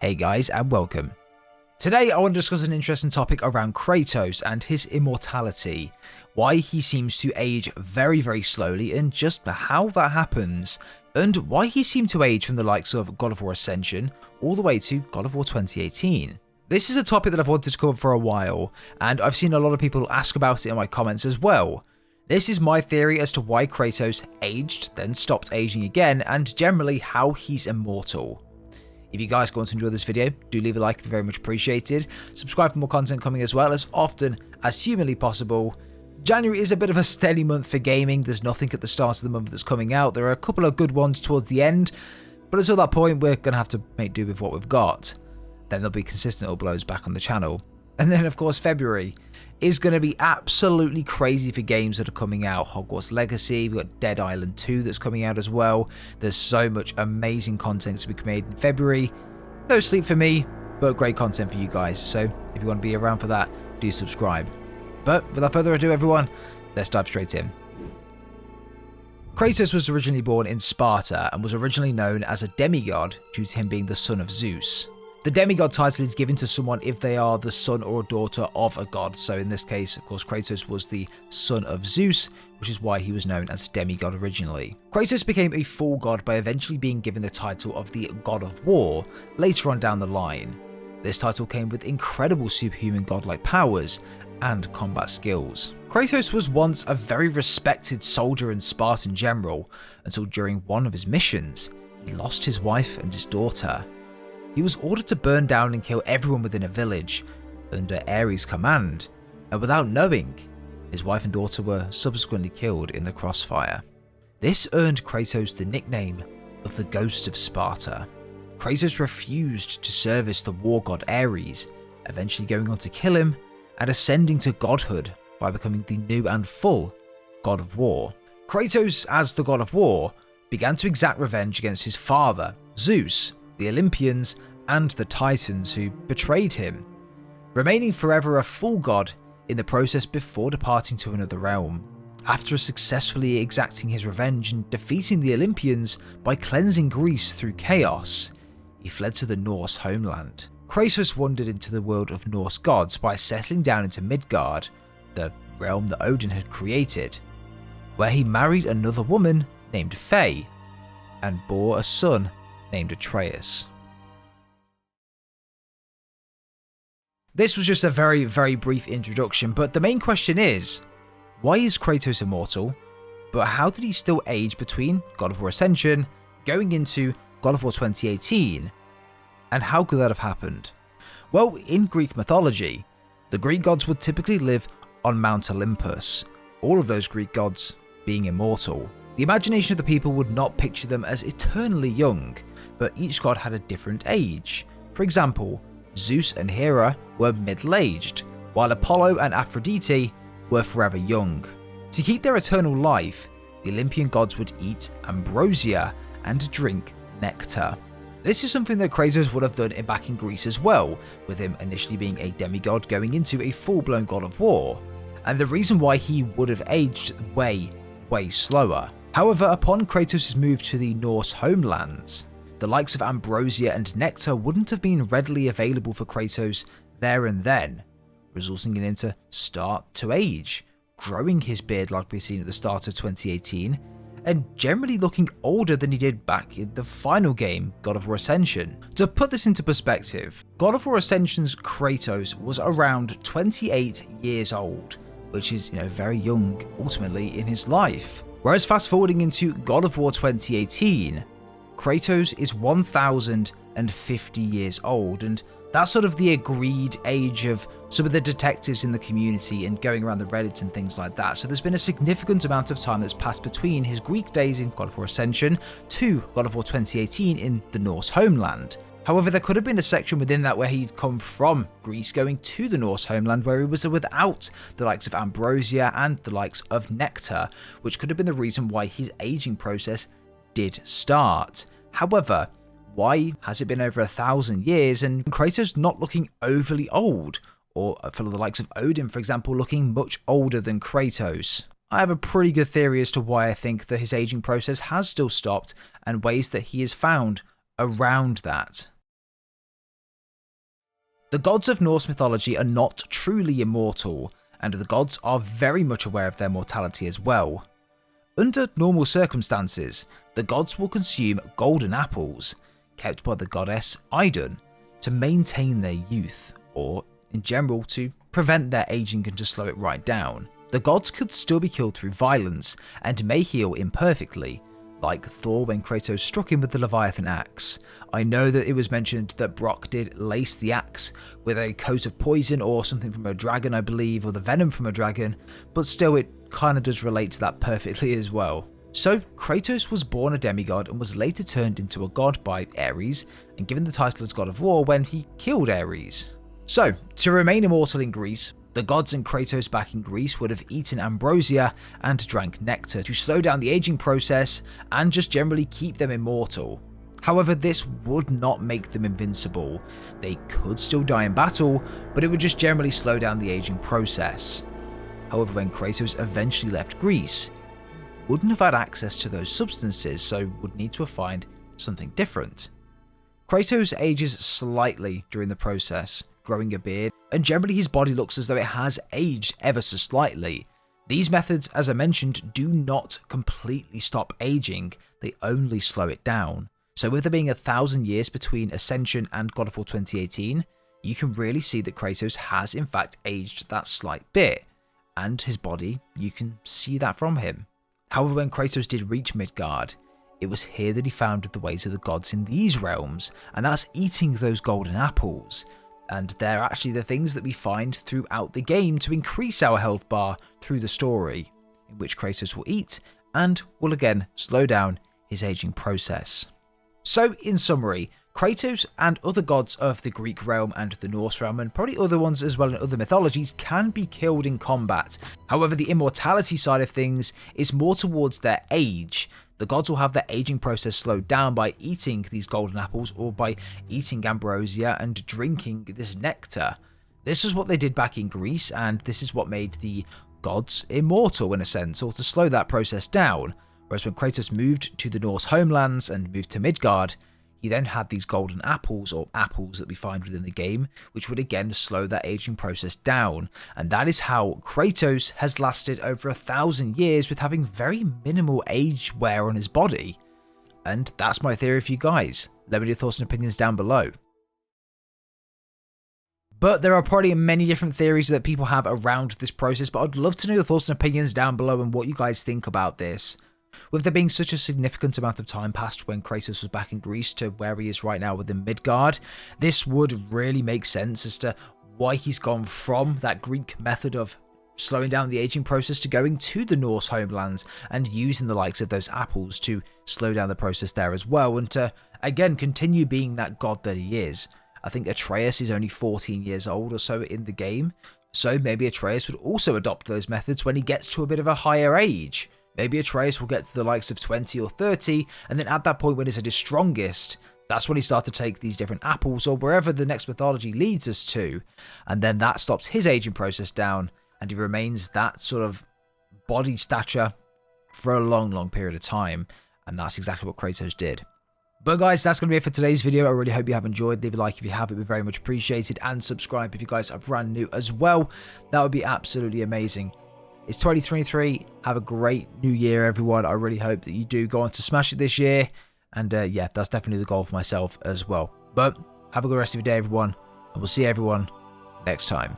Hey guys, and welcome. Today I want to discuss an interesting topic around Kratos and his immortality, why he seems to age very slowly and just how that happens, and why he seemed to age from the likes of God of War Ascension all the way to God of War 2018. This is a topic that I've wanted to cover for a while, and I've seen a lot of people ask about it in my comments as well. This is my theory as to why Kratos aged, then stopped aging again, and generally how he's immortal. If you guys want to enjoy this video, do leave a like, it'd be very much appreciated. Subscribe for more content coming as well, as often as humanly possible. January is a bit of a steady month for gaming. There's nothing at the start of the month that's coming out. There are a couple of good ones towards the end, but until that point, we're going to have to make do with what we've got. Then there'll be consistent uploads back on the channel. And then, of course, February is going to be absolutely crazy for games that are coming out. Hogwarts Legacy, we've got Dead Island 2 that's coming out as well. There's so much amazing content to be made in February. No sleep for me, but great content for you guys. So if you want to be around for that, do subscribe. But without further ado, everyone, let's dive straight in. Kratos was originally born in Sparta and was originally known as a demigod due to him being the son of Zeus. The demigod title is given to someone if they are the son or daughter of a god, so in this case, of course, Kratos was the son of Zeus, which is why he was known as a demigod originally. Kratos became a full god by eventually being given the title of the God of War later on down the line. This title came with incredible superhuman godlike powers and combat skills. Kratos was once a very respected soldier and Spartan general until during one of his missions, he lost his wife and his daughter. He was ordered to burn down and kill everyone within a village under Ares' command, and without knowing, his wife and daughter were subsequently killed in the crossfire. This earned Kratos the nickname of the Ghost of Sparta. Kratos refused to service the war god Ares, eventually going on to kill him and ascending to godhood by becoming the new and full God of War. Kratos, as the God of War, began to exact revenge against his father, Zeus, the Olympians, and the Titans who betrayed him, remaining forever a full god in the process before departing to another realm. After successfully exacting his revenge and defeating the Olympians by cleansing Greece through chaos, he fled to the Norse homeland. Kratos wandered into the world of Norse gods by settling down into Midgard, the realm that Odin had created, where he married another woman named Faye and bore a son named Atreus. This was just a very brief introduction, but the main question is, why is Kratos immortal? But how did he still age between God of War Ascension, going into God of War 2018, and how could that have happened? Well, in Greek mythology, the Greek gods would typically live on Mount Olympus, all of those Greek gods being immortal. The imagination of the people would not picture them as eternally young, but each god had a different age. For example, Zeus and Hera were middle-aged, while Apollo and Aphrodite were forever young. To keep their eternal life, the Olympian gods would eat ambrosia and drink nectar. This is something that Kratos would have done back in Greece as well, with him initially being a demigod going into a full-blown God of War, and the reason why he would have aged way slower. However, upon Kratos' move to the Norse homelands, the likes of ambrosia and nectar wouldn't have been readily available for Kratos there and then, resulting in him to start to age, growing his beard like we've seen at the start of 2018, and generally looking older than he did back in the final game, God of War Ascension. To put this into perspective, God of War Ascension's Kratos was around 28 years old, which is, very young ultimately in his life. Whereas fast forwarding into God of War 2018, Kratos is 1050 years old, and that's sort of the agreed age of some of the detectives in the community and going around the Reddits and things like that. So there's been a significant amount of time that's passed between his Greek days in God of War Ascension to God of War 2018 in the Norse homeland. However, there could have been a section within that where he'd come from Greece going to the Norse homeland where he was without the likes of ambrosia and the likes of nectar, which could have been the reason why his aging process did start. However, why has it been over 1,000 years and Kratos not looking overly old? Or for the likes of Odin, for example, looking much older than Kratos? I have a pretty good theory as to why I think that his aging process has still stopped and ways that he has found around that. The gods of Norse mythology are not truly immortal, and the gods are very much aware of their mortality as well. Under normal circumstances, the gods will consume golden apples, kept by the goddess Idun, to maintain their youth, or in general to prevent their aging and to slow it right down. The gods could still be killed through violence and may heal imperfectly, like Thor when Kratos struck him with the Leviathan axe. I know that it was mentioned that Brock did lace the axe with a coat of poison or something from a dragon, I believe, or the venom from a dragon, but still it kind of does relate to that perfectly as well. So Kratos was born a demigod and was later turned into a god by Ares and given the title as God of War when he killed Ares. So, to remain immortal in Greece, the gods and Kratos back in Greece would have eaten ambrosia and drank nectar to slow down the aging process and just generally keep them immortal. However, this would not make them invincible. They could still die in battle, but it would just generally slow down the aging process. However, when Kratos eventually left Greece, he wouldn't have had access to those substances, so would need to find something different. Kratos ages slightly during the process, growing a beard, and generally his body looks as though it has aged ever so slightly. These methods, as I mentioned, do not completely stop aging, they only slow it down. So with there being 1,000 years between Ascension and God of War 2018, you can really see that Kratos has in fact aged that slight bit, and his body, you can see that from him. However, when Kratos did reach Midgard, it was here that he found the ways of the gods in these realms, and that's eating those golden apples. And they're actually the things that we find throughout the game to increase our health bar through the story, in which Kratos will eat and will again slow down his aging process. So in summary, Kratos and other gods of the Greek realm and the Norse realm, and probably other ones as well in other mythologies, can be killed in combat. However, the immortality side of things is more towards their age. The gods will have their aging process slowed down by eating these golden apples or by eating ambrosia and drinking this nectar. This is what they did back in Greece, and this is what made the gods immortal in a sense, or to slow that process down. Whereas when Kratos moved to the Norse homelands and moved to Midgard, he then had these golden apples, or apples that we find within the game, which would again slow that aging process down. And that is how Kratos has lasted over 1,000 years with having very minimal age wear on his body. And that's my theory for you guys. Let me know your thoughts and opinions down below. But there are probably many different theories that people have around this process, but I'd love to know your thoughts and opinions down below and what you guys think about this. With there being such a significant amount of time passed when Kratos was back in Greece to where he is right now within Midgard, this would really make sense as to why he's gone from that Greek method of slowing down the aging process to going to the Norse homelands and using the likes of those apples to slow down the process there as well, and to again continue being that god that he is. I think Atreus is only 14 years old or so in the game, so maybe Atreus would also adopt those methods when he gets to a bit of a higher age. Maybe Atreus will get to the likes of 20 or 30, and then at that point when he's at his strongest, that's when he starts to take these different apples or wherever the next mythology leads us to, and then that stops his aging process down, and he remains that sort of body stature for a long, long period of time, and that's exactly what Kratos did. But guys, that's going to be it for today's video. I really hope you have enjoyed. Leave a like if you have, it would be very much appreciated, and subscribe if you guys are brand new as well. That would be absolutely amazing. It's 2023. Have a great new year, everyone. I really hope that you do go on to smash it this year. And yeah, that's definitely the goal for myself as well. But have a good rest of your day, everyone. And we'll see everyone next time.